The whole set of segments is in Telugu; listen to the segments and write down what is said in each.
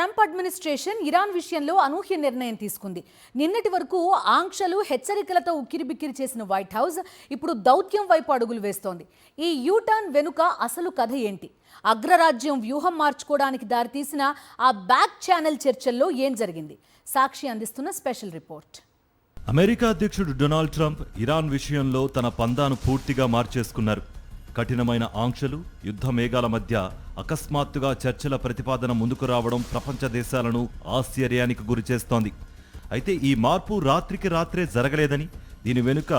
ట్రంప్ అడ్మినిస్ట్రేషన్ ఇరాన్ విషయంలో అనూహ్య నిర్ణయం తీసుకుంది. నిన్నటి వరకు ఆంక్షలు హెచ్చరికలతో ఉక్కిరిబిక్కిరి చేసిన వైట్ హౌస్ ఇప్పుడు దౌత్యం వైపు అడుగులు వేస్తోంది. ఈ యూటర్న్ వెనుక అసలు కథ ఏంటి? అగ్రరాజ్యం వ్యూహం మార్చుకోవడానికి దారితీసిన ఆ బ్యాక్ ఛానల్ చర్చల్లో ఏం జరిగింది? సాక్షి అందిస్తున్న స్పెషల్ రిపోర్ట్. అమెరికా అధ్యక్షుడు డొనాల్డ్ ట్రంప్ ఇరాన్ విషయంలో తన పందాను పూర్తిగా మార్చేసుకున్నారు. కఠినమైన ఆంక్షలు, యుద్ధ మేఘాల మధ్య అకస్మాత్తుగా చర్చల ప్రతిపాదన ముందుకు రావడం ప్రపంచ దేశాలను ఆశ్చర్యానికి గురిచేస్తోంది. అయితే ఈ మార్పు రాత్రికి రాత్రే జరగలేదని, దీని వెనుక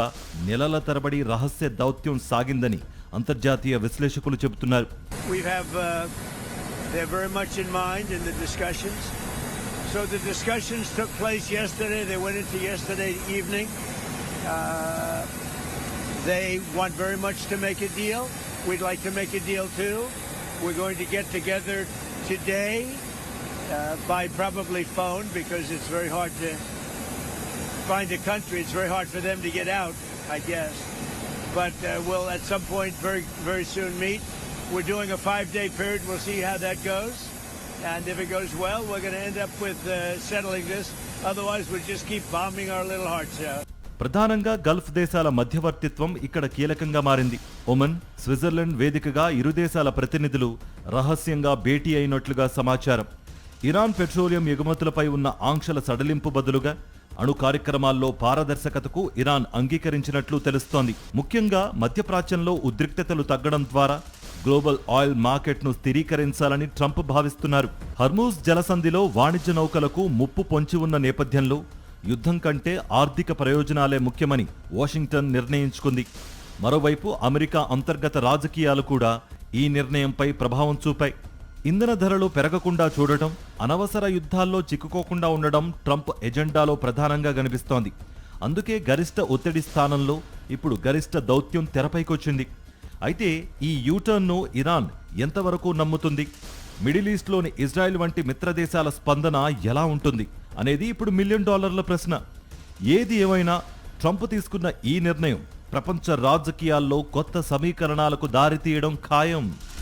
నెలల తరబడి రహస్య దౌత్యం సాగిందని అంతర్జాతీయ విశ్లేషకులు చెబుతున్నారు. So the discussions took place yesterday. They went into yesterday evening. They want very much to make a deal. We'd like to make a deal too. We're going to get together today by probably phone because it's very hard to find a country. It's very hard for them to get out, I guess. But we'll at some point very, very soon meet. We're doing a 5-day period. We'll see how that goes. And if it goes well, we're going to end up with settling this. Otherwise, we'll just keep bombing our little hearts out. ప్రధానంగా గల్ఫ్ దేశాల మధ్యవర్తిత్వం ఇక్కడ కీలకంగా మారింది. ఒమన్, స్విట్జర్లాండ్ వేదికగా ఇరు దేశాల ప్రతినిధులు రహస్యంగా భేటీ అయినట్లుగా సమాచారం. ఇరాన్ పెట్రోలియం ఎగుమతులపై ఉన్న ఆంక్షల సడలింపు బదులుగా అణు కార్యక్రమాల్లో పారదర్శకతకు ఇరాన్ అంగీకరించినట్లు తెలుస్తోంది. ముఖ్యంగా మధ్యప్రాచ్యంలో ఉద్రిక్తతలు తగ్గడం ద్వారా గ్లోబల్ ఆయిల్ మార్కెట్ను స్థిరీకరించాలని ట్రంప్ భావిస్తున్నారు. హర్మూజ్ జలసంధిలో వాణిజ్య నౌకలకు ముప్పు పొంచి ఉన్న నేపథ్యంలో యుద్ధం కంటే ఆర్థిక ప్రయోజనాలే ముఖ్యమని వాషింగ్టన్ నిర్ణయించుకుంది. మరోవైపు అమెరికా అంతర్గత రాజకీయాలు కూడా ఈ నిర్ణయంపై ప్రభావం చూపాయి. ఇంధన ధరలు పెరగకుండా చూడటం, అనవసర యుద్ధాల్లో చిక్కుకోకుండా ఉండడం ట్రంప్ ఎజెండాలో ప్రధానంగా కనిపిస్తోంది. అందుకే గరిష్ట ఒత్తిడి స్థానంలో ఇప్పుడు గరిష్ట దౌత్యం తెరపైకొచ్చింది. అయితే ఈ యూటర్న్ను ఇరాన్ ఎంతవరకు నమ్ముతుంది? మిడిల్ ఈస్ట్లోని ఇజ్రాయెల్ వంటి మిత్రదేశాల స్పందన ఎలా ఉంటుంది అనేది ఇప్పుడు $1 మిలియన్ ప్రశ్న. ఏది ఏమైనా ట్రంప్ తీసుకున్న ఈ నిర్ణయం ప్రపంచ రాజకీయాల్లో కొత్త సమీకరణాలకు దారితీయడం ఖాయం.